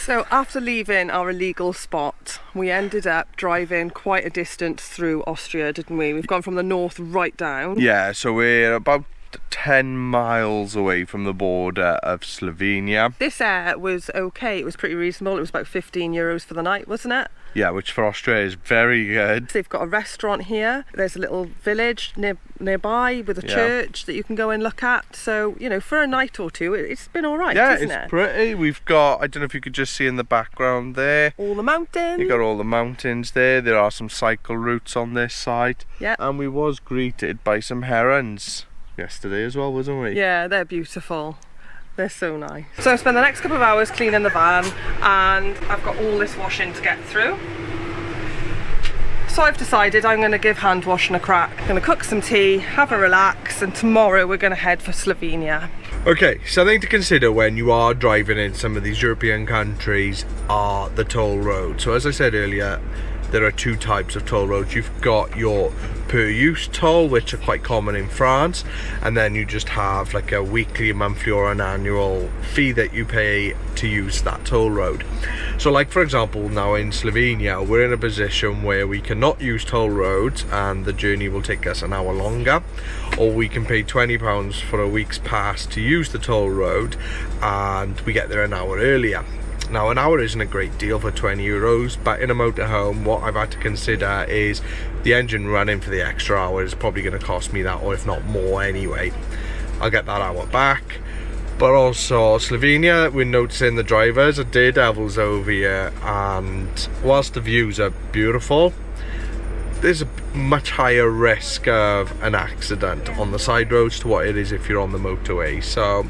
So after leaving our illegal spot, we ended up driving quite a distance through Austria, didn't we? We've gone from the north right down. Yeah, so we're about 10 miles away from the border of Slovenia. This air was okay, it was pretty reasonable. It was about €15 for the night, wasn't it? Yeah, which for Austria is very good. They've got a restaurant here. There's a little village nearby with a church that you can go and look at. So, you know, for a night or two, it's been all right, isn't it? Yeah, it's pretty. We've got, I don't know if you could just see in the background there. All the mountains. You got all the mountains there. There are some cycle routes on this side. Yeah. And we was greeted by some herons yesterday as well, wasn't we? Yeah, they're beautiful. They're so nice. So I spent the next couple of hours cleaning the van and I've got all this washing to get through. So I've decided I'm going to give hand washing a crack. I'm going to cook some tea, have a relax, and tomorrow we're going to head for Slovenia. Okay, something to consider when you are driving in some of these European countries are the toll roads. So as I said earlier, there are two types of toll roads. You've got your per use toll, which are quite common in France, and then you just have like a weekly, monthly or an annual fee that you pay to use that toll road. So like for example, now in Slovenia we're in a position where we cannot use toll roads and the journey will take us an hour longer, or we can pay £20 for a week's pass to use the toll road and we get there an hour earlier. Now an hour isn't a great deal for €20, but in a motorhome what I've had to consider is the engine running for the extra hour is probably going to cost me that, or if not more anyway. I'll get that hour back. But also Slovenia, we're noticing the drivers are daredevils over here, and whilst the views are beautiful, there's a much higher risk of an accident on the side roads to what it is if you're on the motorway. So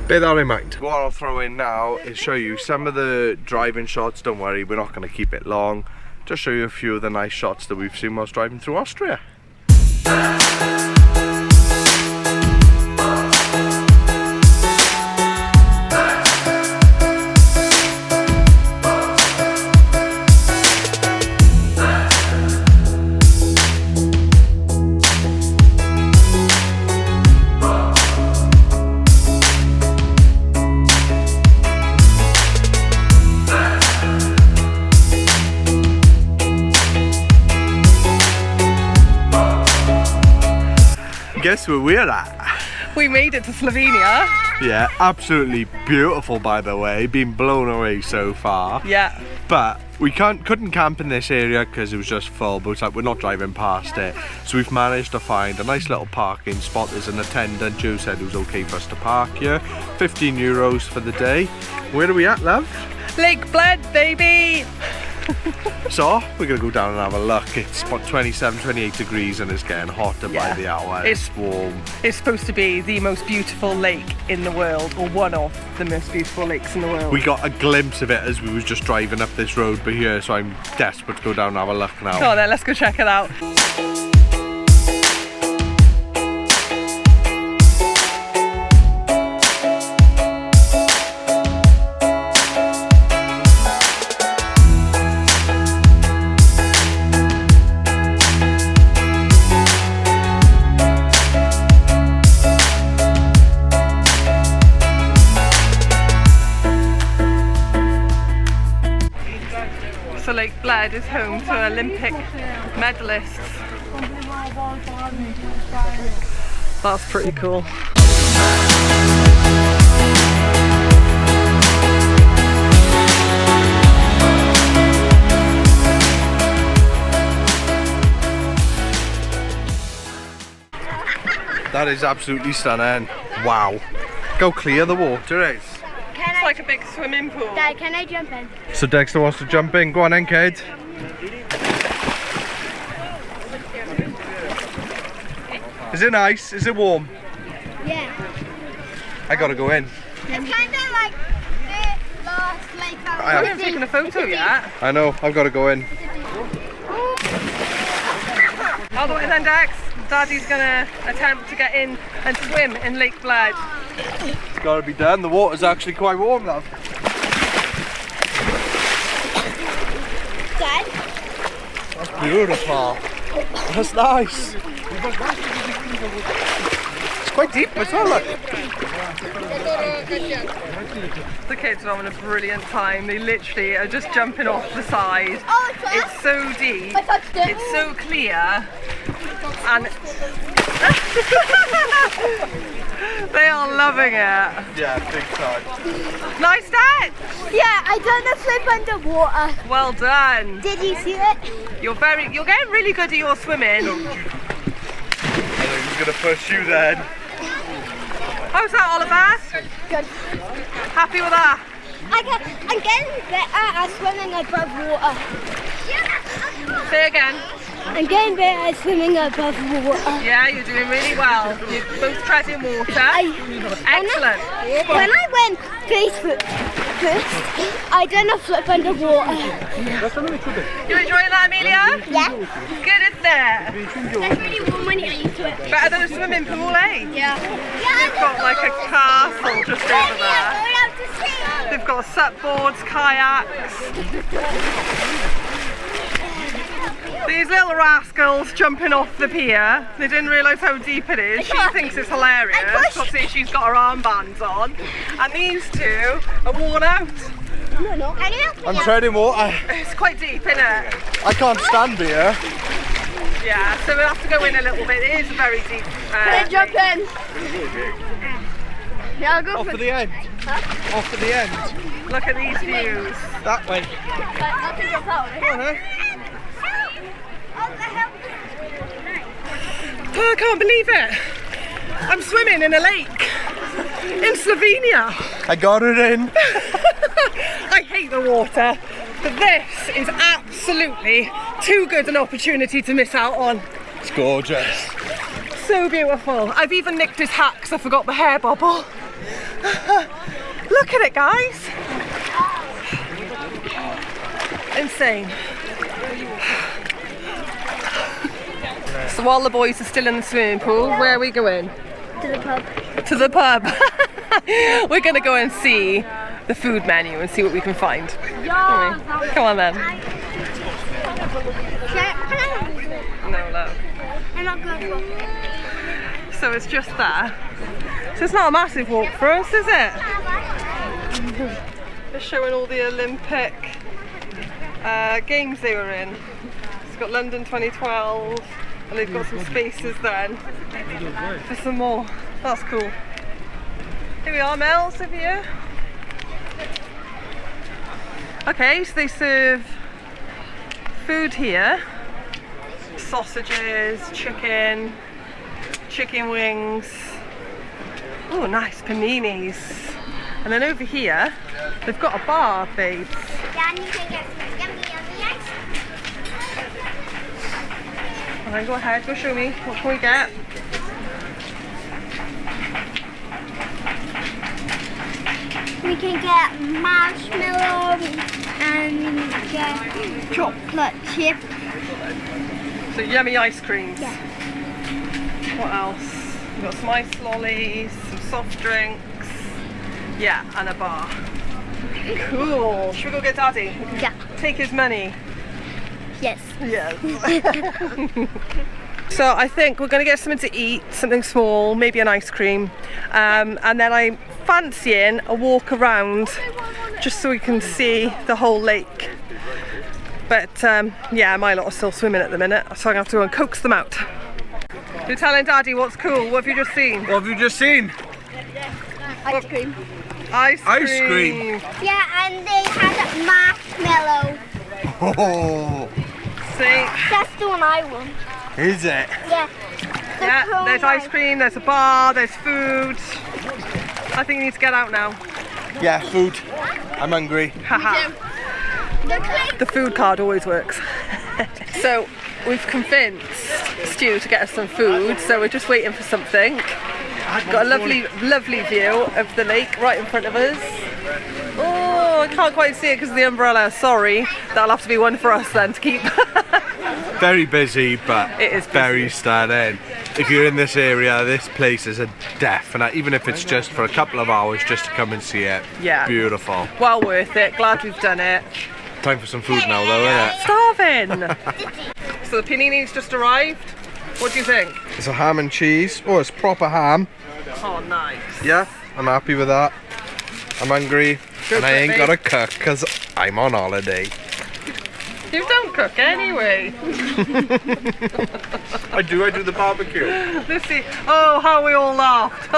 bear that in mind. What I'll throw in now is show you some of the driving shots. Don't worry, we're not going to keep it long. Just show you a few of the nice shots that we've seen whilst driving through Austria. Guess where we're at? We made it to Slovenia. Yeah, absolutely beautiful by the way, been blown away so far. Yeah. But we couldn't camp in this area because it was just full, but it's like we're not driving past it. So we've managed to find a nice little parking spot. There's an attendant, Joe said it was okay for us to park here. €15 for the day. Where are we at, love? Lake Bled, baby! So we're gonna go down and have a look. It's about 27, 28 degrees and it's getting hotter by the hour. It's warm. It's supposed to be the most beautiful lake in the world, or one of the most beautiful lakes in the world. We got a glimpse of it as we was just driving up this road by here, so I'm desperate to go down and have a look now. Come on then, let's go check it out. So Lake Bled is home to Olympic medalists. That's pretty cool. That is absolutely stunning. Wow. How clear the water is. It's like a big swimming pool. Dad, can I jump in? So Dexter wants to jump in. Go on then, kid. Is it nice? Is it warm? Yeah. I gotta go in. It's kind of like the last lake I haven't taken a photo yet. I know, I've gotta go in. All the way then, Dex. Daddy's gonna attempt to get in and swim in Lake Bled. It's gotta be done. The water's actually quite warm, love. Dad? That's beautiful. That's nice. It's quite deep as well, look. The kids are having a brilliant time. They literally are just jumping off the side. It's so deep, it's so clear, and they are loving it. Yeah, big time. Nice catch. Yeah, I done a flip underwater. Well done. Did you see it? You're getting really good at your swimming. I think he's gonna push you then. How's that, Oliver? Good. Happy with that? I'm getting better at swimming above water. Say again. I'm getting better at swimming above water. Yeah, you're doing really well. You're both treading water. Excellent. When I went face first, I done a flip underwater. You enjoying that, Amelia? Yeah. Good, isn't it? That's really warm when you get used to it. Better than a swimming pool, eh? Yeah. They've got like a castle just over there. They've got supboards, kayaks. These little rascals jumping off the pier. They didn't realise how deep it is. She thinks it's hilarious. Obviously she's got her armbands on. And these two are worn out. No. I'm treading water. It's quite deep, isn't it? I can't stand here. Yeah, so we'll have to go in a little bit. It is a very deep. Can I jump in? Yeah, I'll go Off for at the end. Huh? Off at the end. Look at these views. That way. I'll take your power. Come on, eh? Oh, I can't believe it. I'm swimming in a lake in Slovenia. I got it in. I hate the water, but this is absolutely too good an opportunity to miss out on. It's gorgeous. So beautiful. I've even nicked his hat because I forgot the hair bubble. Look at it, guys. Insane. So while the boys are still in the swimming pool, where are we going? To the pub. To the pub. We're going to go and see the food menu and see what we can find. Come on then. No, love. I'm not going. So it's just there. So it's not a massive walk for us, is it? They're showing all the Olympic games they were in. It's got London 2012. And they've got some spaces then for some more. That's cool. Here we are, Mel's over here. Okay, so they serve food here. Sausages, chicken wings. Oh, nice paninis. And then over here, they've got a bar, babes. And then go ahead, go show me. What can we get? We can get marshmallow and we can get chocolate chip. So yummy ice creams. Yeah. What else? We've got some ice lollies, some soft drinks. Yeah, and a bar. Cool. Should we go get Daddy? Yeah. Take his money. Yes. Yes. So I think we're going to get something to eat, something small, maybe an ice cream. And then I'm fancying a walk around just so we can see the whole lake. But yeah, my lot are still swimming at the minute, so I'm going to have to go and coax them out. You're telling Daddy what's cool. What have you just seen? What have you just seen? Ice cream. Ice cream. Ice cream. Yeah, and they had marshmallow. Oh, See? That's the one I want. is it? Yeah. Yeah, there's ice cream, there's a bar, there's food. I think you need to get out now. Yeah, food. I'm hungry. Haha. The food card always works. So we've convinced Stu to get us some food, so we're just waiting for something. Got a lovely view of the lake right in front of us. Oh, I can't quite see it because of the umbrella. Sorry, that'll have to be one for us then to keep. Very busy, but It is busy. very stunning. If you're in this area, this place is a definite, even if it's just for a couple of hours just to come and see it. Yeah. Beautiful. Well worth it. Glad we've done it. Time for some food now though, isn't it? Starving. So the panini's just arrived. What do you think? It's a ham and cheese. Oh, it's proper ham. Oh, nice. Yeah? I'm happy with that. I'm hungry, and I ain't quick, gotta cook because I'm on holiday. You don't cook anyway. I do the barbecue. Let's see. Oh, how we all laughed.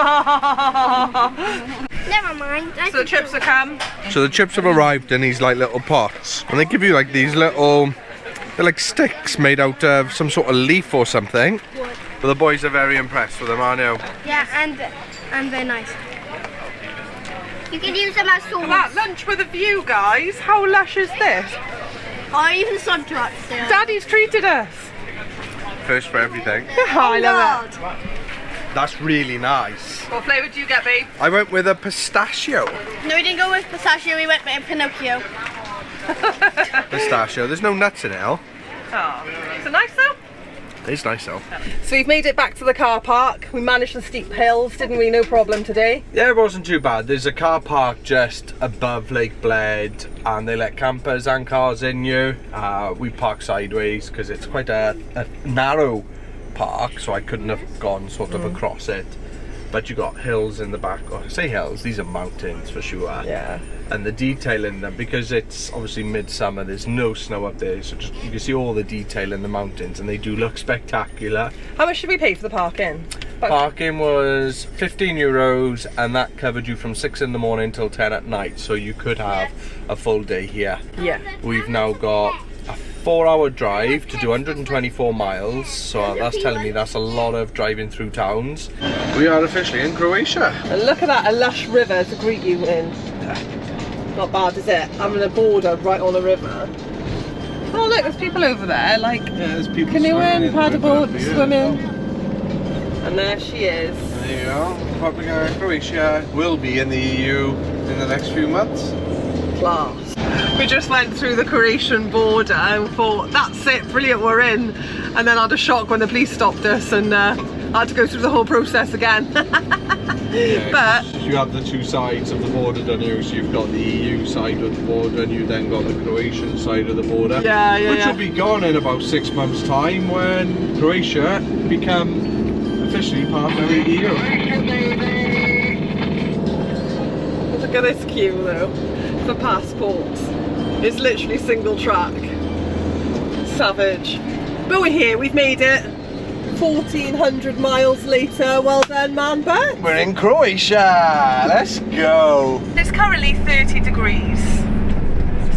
Never mind. So the chips have come. So the chips have arrived in these like little pots, and they give you like these little, they're like sticks made out of some sort of leaf or something. But the boys are very impressed with them, aren't you? Yeah, and they're nice. You can use them as swords. That lunch with a view, guys. How lush is this? Or even sun trucks. Daddy's treated us. First for everything. I love it. That's really nice. What flavour do you get, babe? I went with a pistachio. No, we didn't go with pistachio, we went with Pinocchio. Pistachio. There's no nuts in it, Al. Oh, so nice though. It's nice though. So we've made it back to the car park. We managed the steep hills, didn't we? No problem today. Yeah, it wasn't too bad. There's a car park just above Lake Bled, and they let campers and cars in you. We parked sideways because it's quite a narrow park, so I couldn't have gone sort of across it. But you got hills in the back. Or I say hills, these are mountains for sure. Yeah. And the detail in them, because it's obviously midsummer, there's no snow up there, so just you can see all the detail in the mountains, and they do look spectacular. How much did we pay for the parking? Parking was €15, and that covered you from 6 in the morning till 10 at night, so you could have a full day here. Yeah. We've now got a 4-hour drive to do 124 miles, so that's telling me that's a lot of driving through towns. We are officially in Croatia. And look at that, a lush river to greet you in. Not bad, is it? Having a border right on a river. Oh look, there's people over there, like there's people canoeing, paddleboard, swimming. And there she is. There you go. Republic of Croatia will be in the EU in the next few months. Class. We just went through the Croatian border and thought, that's it, brilliant, we're in. And then I had a shock when the police stopped us, and I had to go through the whole process again. Yeah, but you have the two sides of the border, don't you? So you've got the EU side of the border, and you then got the Croatian side of the border. Which will be gone in about 6 months' time when Croatia become officially part of the EU. Look at this queue though, for passports. It's literally single track. Savage. But we're here, we've made it. 1,400 miles later, well done man, but we're in Croatia, let's go. It's currently 30 degrees,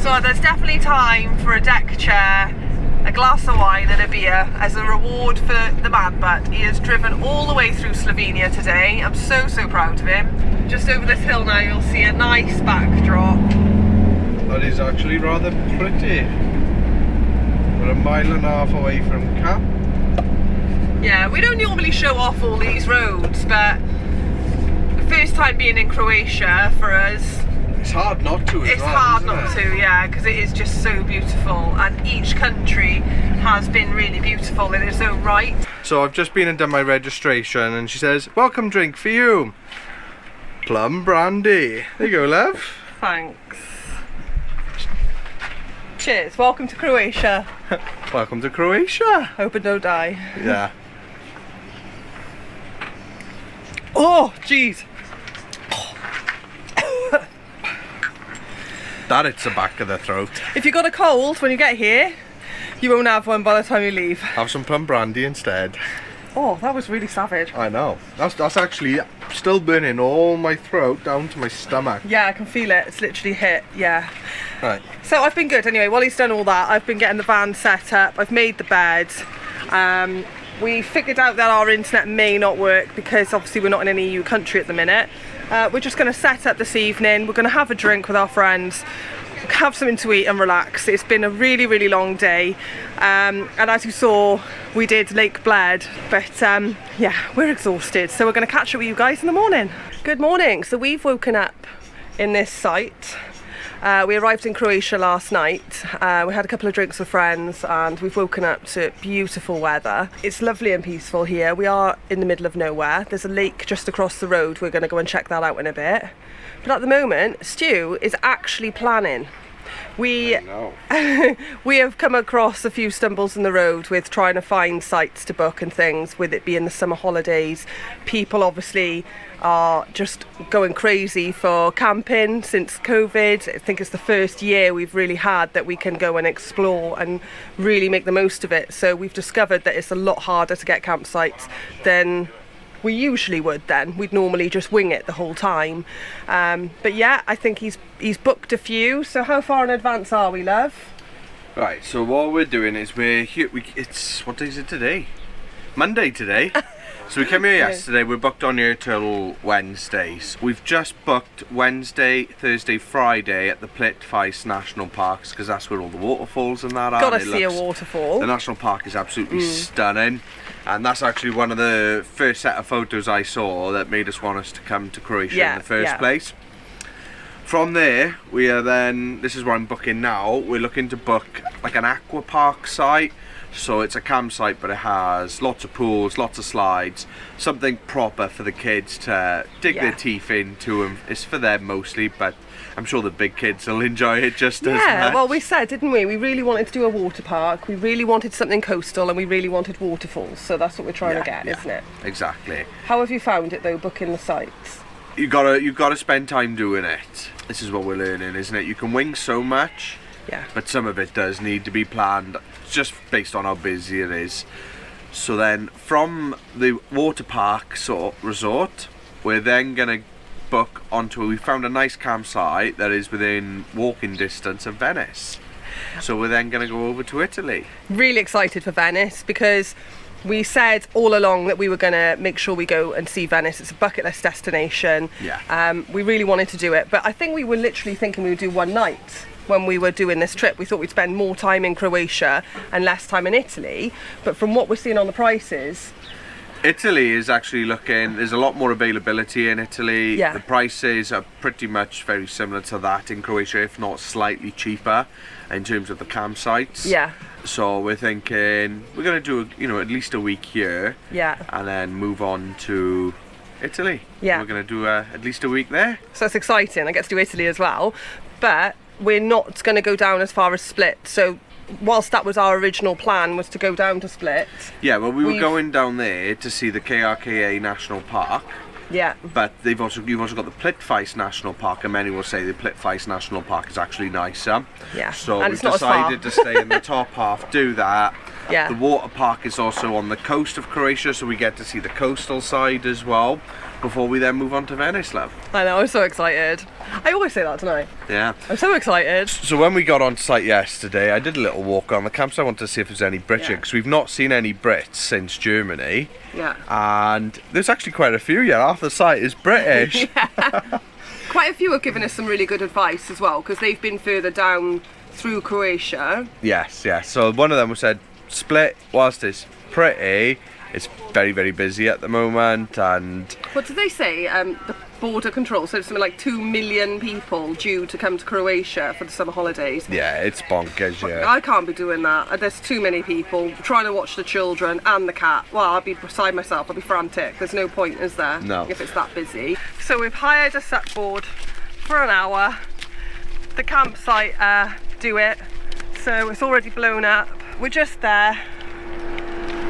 so there's definitely time for a deck chair, a glass of wine and a beer as a reward for the man butt. He has driven all the way through Slovenia today. I'm so proud of him. Just over this hill now you'll see a nice backdrop. That is actually rather pretty. We're 1.5 miles away from Cap. Yeah, we don't normally show off all these roads, but the first time being in Croatia for us, it's hard not to as it's well, hard isn't not it? to, yeah, because it is just so beautiful, and each country has been really beautiful in its own right. So I've just been and done my registration, and she says, welcome drink for you, plum brandy. There you go, love. Thanks. Cheers, welcome to Croatia. Welcome to Croatia. Hope it don't die. Yeah. Oh, jeez. That hits the back of the throat. If you got a cold when you get here, you won't have one by the time you leave. Have some plum brandy instead. Oh, that was really savage. I know. That's actually still burning all my throat down to my stomach. Yeah, I can feel it. It's literally hit, yeah. Right. So I've been good anyway. While he's done all that, I've been getting the van set up. I've made the bed. We figured out that our internet may not work because obviously we're not in an EU country at the minute. We're just going to set up this evening. We're going to have a drink with our friends, have something to eat and relax. It's been a really long day, and as you saw, we did Lake Bled, but yeah, we're exhausted, so we're going to catch up with you guys in the morning. Good morning. So we've woken up in this site. We arrived in Croatia last night. We had a couple of drinks with friends, and we've woken up to beautiful weather. It's lovely and peaceful here. We are in the middle of nowhere. There's a lake just across the road. We're going to go and check that out in a bit. But at the moment, Stu is actually planning We No. we have come across a few stumbles in the road with trying to find sites to book and things, with it being the summer holidays. People obviously are just going crazy for camping since COVID. I think it's the first year we've really had that we can go and explore and really make the most of it. So we've discovered that it's a lot harder to get campsites than we usually would then. We'd normally just wing it the whole time. But yeah, I think he's booked a few. So how far in advance are we, love? Right, so what we're doing is we're here, it's, what day is it today? Monday today. So we came here yesterday, we're booked on here till Wednesdays. We've just booked Wednesday, Thursday, Friday at the Bled National Parks, because that's where all the waterfalls and that are. Gotta see a waterfall. The national park is absolutely stunning, and that's actually one of the first set of photos I saw that made us want us to come to Croatia in the first place. From there, we are then, this is what I'm booking now, we're looking to book like an aqua park site. So it's a campsite, but it has lots of pools, lots of slides, something proper for the kids to dig their teeth into. And it's for them mostly, but I'm sure the big kids will enjoy it just as much. Yeah, well, we said, didn't we? We really wanted to do a water park. We really wanted something coastal, and we really wanted waterfalls. So that's what we're trying to get, isn't it? Exactly. How have you found it though, booking the sites? You gotta spend time doing it. This is what we're learning, isn't it? You can wing so much. Yeah. But some of it does need to be planned just based on how busy it is. So then from the water park sort of resort, we're then going to book onto, we found a nice campsite that is within walking distance of Venice. So we're then going to go over to Italy. Really excited for Venice, because we said all along that we were going to make sure we go and see Venice. It's a bucket list destination. Yeah. We really wanted to do it, but I think we were literally thinking we would do one night. When we were doing this trip, we thought we'd spend more time in Croatia and less time in Italy, but from what we're seeing on the prices, Italy is actually looking, there's a lot more availability in Italy. Yeah. The prices are pretty much very similar to that in Croatia, if not slightly cheaper in terms of the campsites. yeah, So we're thinking we're going to do, you know, at least a week here. yeah. And then move on to Italy. Yeah. We're going to do at least a week there. So it's exciting. I get to do Italy as well, but we're not going to go down as far as Split. So whilst that was our original plan, was to go down to Split. Yeah, well, we were going down there to see the KRKA National Park. Yeah. But you've also got the Bled National Park, and many will say the Bled National Park is actually nicer. Yeah. So and we it's not as far. decided to stay in the top half, do that. Yeah. The water park is also on the coast of Croatia, so we get to see the coastal side as well before we then move on to Venice, love. I know, I'm so excited. I always say that, don't I? Yeah. I'm so excited. So when we got on site yesterday, I did a little walk on the campsite. I wanted to see if there's any Brits, because we've not seen any Brits since Germany. Yeah. And there's actually quite a few, half the site is British. Quite a few have given us some really good advice as well, because they've been further down through Croatia. Yes. So one of them said, Split, whilst it's pretty, it's very, very busy at the moment. And What did they say? The border control, so it's something like 2 million people due to come to Croatia for the summer holidays. yeah, it's bonkers, yeah. I can't be doing that. There's too many people trying to watch the children and the cat. Well, I'll be beside myself, I'll be frantic. There's no point, is there? No. If it's that busy. So we've hired a supboard for an hour. The campsite do it. So it's already blown up. We're just there.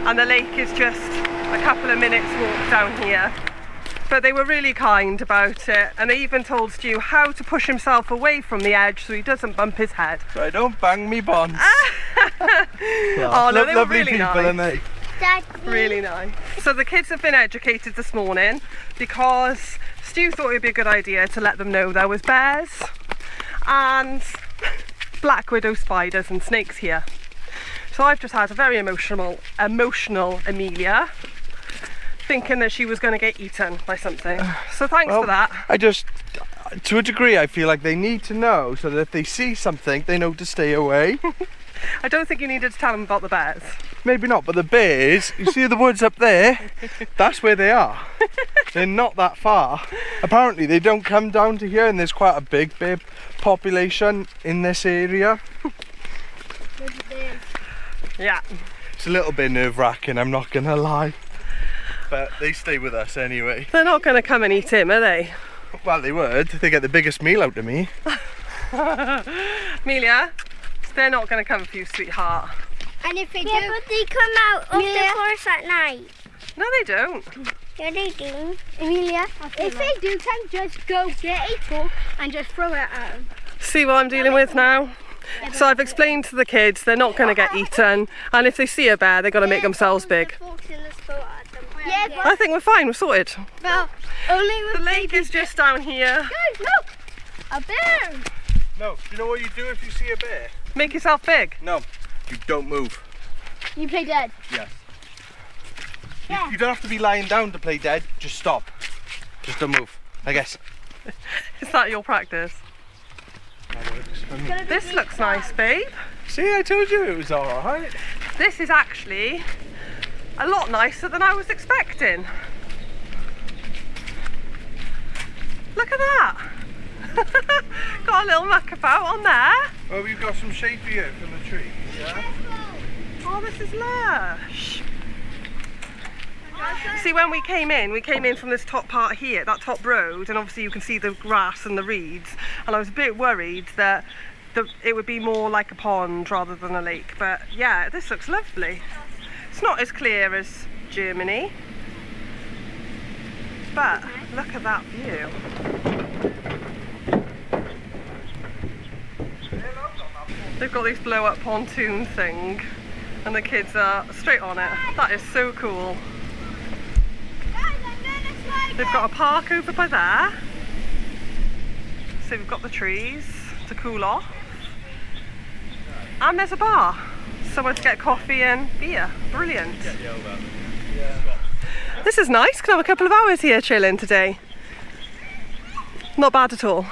And the lake is just a couple of minutes walk down here. But they were really kind about it, and they even told Stu how to push himself away from the edge so he doesn't bump his head. So I don't bang me bonds. Oh no, they were lovely really people, nice. aren't they? Really nice. So the kids have been educated this morning because Stu thought it would be a good idea to let them know there was bears and black widow spiders and snakes here. So I've just had a very emotional Amelia, thinking that she was going to get eaten by something. So thanks for that. I just, to a degree, I feel like they need to know so that if they see something, they know to stay away. I don't think you needed to tell them about the bears. Maybe not, but the bears, you see the woods up there? That's where they are. They're not that far. Apparently they don't come down to here, and there's quite a big bear population in this area. Yeah. It's a little bit nerve-wracking, I'm not gonna lie. But they stay with us anyway. They're not going to come and eat him, are they? Well, they would. They get the biggest meal out of me. Amelia, they're not going to come for you, sweetheart. And if they do, but they come out of the forest at night. No, they don't. Yeah, they do. Amelia, if they do come, just go get a fork and just throw it at them. See what I'm dealing with now? So I've explained to the kids they're not going to get eaten, and if they see a bear, they've got to make themselves big. Yeah, I think we're fine, we're sorted. well, only with The lake is just down here. Guys, look! A bear! No, do you know what you do if you see a bear? Make yourself big. No, you don't move. You play dead. Yes. Yeah. You don't have to be lying down to play dead, just stop. Just don't move, I guess. Is that your practice? That works for me. This looks nice, babe. See, I told you it was alright. This is actually a lot nicer than I was expecting. Look at that. Got a little muckabout on there. Well, we've got some shade here from the tree. Yeah. Oh, this is lush. See, when we came in from this top part here, that top road, and obviously you can see the grass and the reeds, and I was a bit worried that it would be more like a pond rather than a lake, but yeah, this looks lovely. It's not as clear as Germany, but look at that view. They've got this blow up pontoon thing and the kids are straight on it. That is so cool. They've got a park over by there. So we've got the trees to cool off. And there's a bar. Somewhere to get coffee and beer. Brilliant. This is nice. Can have a couple of hours here chilling today. Not bad at all.